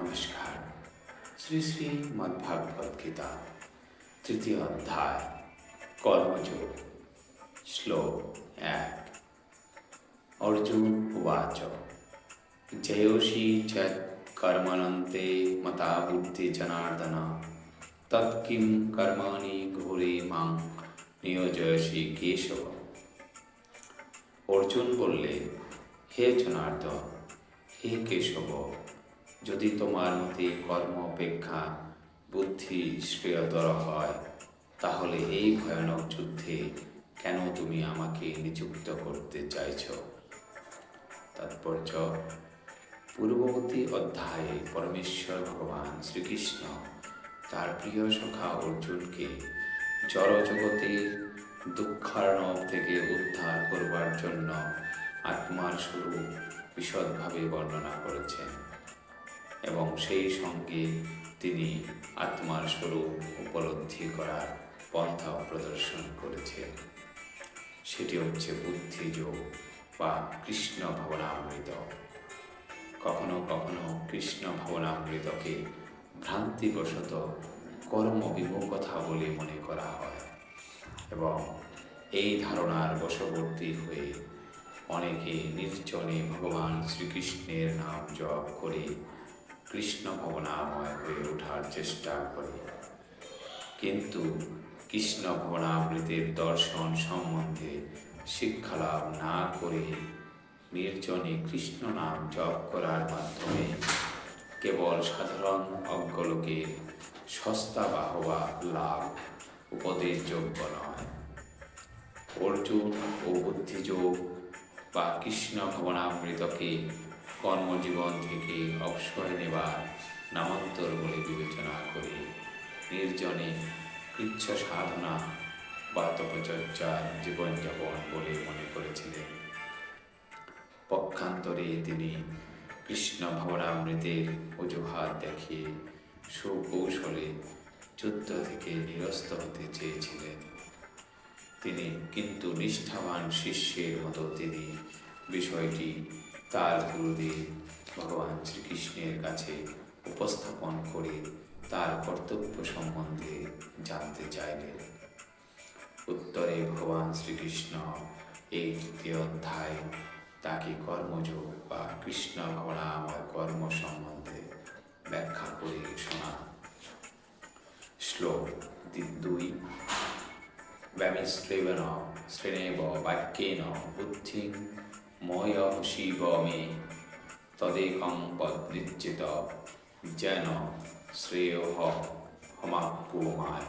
নমস্কার। শ্রী শ্রী মদ্ভাগবত গীতা তৃতীয় অধ্যায় কর্মযোগ শ্লোক 1। অর্জুন উবাচ জয়োষি যৎ কর্মণন্তে মতা বুদ্ধি জনার্দন তৎ কিং কর্মাণি ঘোরে মাং নিয়োজয়সি কেশব। অর্জুন বললেন, হে জনার্দন, হে কেশব, যদি তোমার মতে কর্ম অপেক্ষা বুদ্ধি শ্রেয়তর হয়, তাহলে এই ভয়ানক যুদ্ধে কেন তুমি আমাকে নিযুক্ত করতে চাইছ? তাৎপর্য: পূর্ববর্তী অধ্যায়ে পরমেশ্বর ভগবান শ্রীকৃষ্ণ তার প্রিয় সখা অর্জুনকে জড়জগতের দুঃখার্ণব থেকে উদ্ধার করবার জন্য আত্মার স্বরূপ বিশদভাবে বর্ণনা করেছেন এবং সেই সঙ্গে তিনি আত্মার স্বরূপ উপলব্ধি করার পন্থা প্রদর্শন করেছেন। সেটি হচ্ছে বুদ্ধিযোগ বা কৃষ্ণ ভাবনামৃত। কখনো কখনো কৃষ্ণ ভাবনামৃতকে ভ্রান্তিবশত কর্মবিমুখতা বলে মনে করা হয় এবং এই ধারণার বশবর্তী হয়ে অনেকে নির্জনে ভগবান শ্রীকৃষ্ণের নাম জপ করে কৃষ্ণ ভাবনাময় হয়ে ওঠার চেষ্টা করে। কিন্তু কৃষ্ণ ভাবনামৃতের দর্শন সম্বন্ধে শিক্ষালাভ না করে নির্জনে কৃষ্ণ নাম জপ করার মাধ্যমে কেবল সাধারণ অজ্ঞলোকের সস্তা বাহবা লাভ উপদেশযোগ্য নয়। অর্জুন ও বুদ্ধিযোগ বা কৃষ্ণ ভাবনামৃতকে কর্মজীবন থেকে অবসর নেবার নামান্তর বলে বিবেচনা করে নির্জনে কৃচ্ছ সাধনা বা তপচর্যার জীবনযাপন বলে মনে করেছিলেন। পক্ষান্তরে তিনি কৃষ্ণ ভাবনামৃতের অজুহাত দেখিয়ে সুকৌশলে যুদ্ধ থেকে নিরস্ত হতে চেয়েছিলেন। কিন্তু নিষ্ঠাবান শিষ্যের মতো তিনি বিষয়টি তার গুরুদেব ভগবান শ্রীকৃষ্ণের কাছে উপস্থাপন করে তার কর্তব্য সম্বন্ধে জানতে চাইলেন। উত্তরে ভগবান শ্রীকৃষ্ণ এই তৃতীয় অধ্যায় তাকে কর্মযোগ বা কৃষ্ণ ভাবনাময় কর্ম সম্বন্ধে ব্যাখ্যা করে শোনান। শ্লোক 2। ব্যামিশ্রেবেণ শ্রেণেব বাক্যেন বুদ্ধিং ময় শিব মে তদেকং পদনিশ্চিত যেন শ্রেয় হমাপ্যুমায়।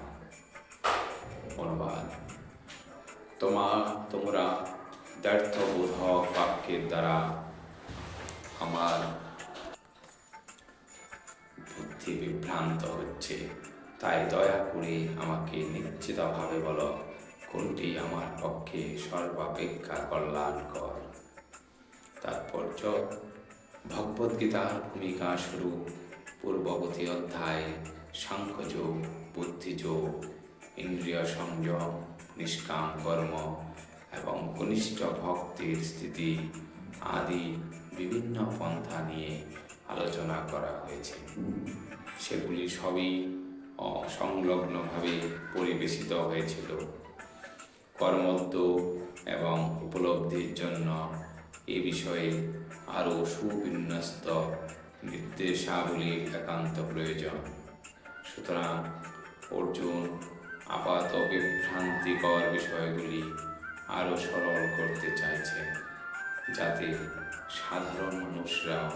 অনুবাদ: তোমরা দ্ব্যর্থবোধক বাক্যের দ্বারা আমার বুদ্ধি বিভ্রান্ত হচ্ছে, তাই দয়া করে আমাকে নিশ্চিতভাবে বলো, কোনটি আমার পক্ষে সর্বাপেক্ষা কল্যাণকর। তাৎপর্য: ভগবদ্গীতার ভূমিকা স্বরূপ পূর্ববর্তী অধ্যায়ে সাংখ্যযোগ, বুদ্ধিযোগ, ইন্দ্রিয় সংযম, নিষ্কাম কর্ম এবং কনিষ্ঠ ভক্তির স্থিতি আদি বিভিন্ন পন্থা নিয়ে আলোচনা করা হয়েছে। সেগুলি সবই সংলগ্নভাবে পরিবেশিত হয়েছিল। কর্মোদ্যোগ এবং উপলব্ধির জন্য এ বিষয়ে আরও সুবিন্যস্ত নির্দেশাবলীর একান্ত প্রয়োজন। সুতরাং অর্জুন আপাত বিভ্রান্তিকর বিষয়গুলি আরও সরল করতে চাইছেন, যাতে সাধারণ মানুষরাও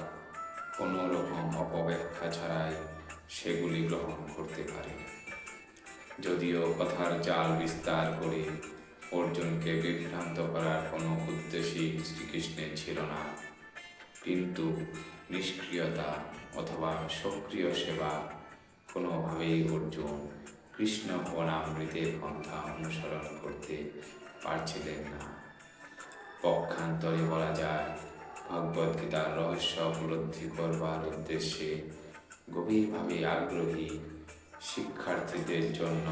কোনো রকম অপব্যাখ্যা ছাড়াই সেগুলি গ্রহণ করতে পারে। যদিও কথার জাল বিস্তার করে অর্জুনকে বিভ্রান্ত করার কোনো উদ্দেশ্যই শ্রীকৃষ্ণের ছিল না, কিন্তু নিষ্ক্রিয়তা অথবা সক্রিয় সেবা কোনোভাবেই অর্জুন কৃষ্ণ ভাবনামৃতের পন্থা অনুসরণ করতে পারছিলেন না। পক্ষান্তরে বলা যায়, ভগবদ্গীতার রহস্য উপলব্ধি করবার উদ্দেশ্যে গভীরভাবে আগ্রহী শিক্ষার্থীদের জন্য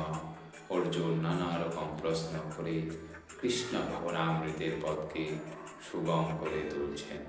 অর্জুন নানা রকম প্রশ্ন করে কৃষ্ণ ভাবনামৃতের পথকে সুগম করে তুলছেন।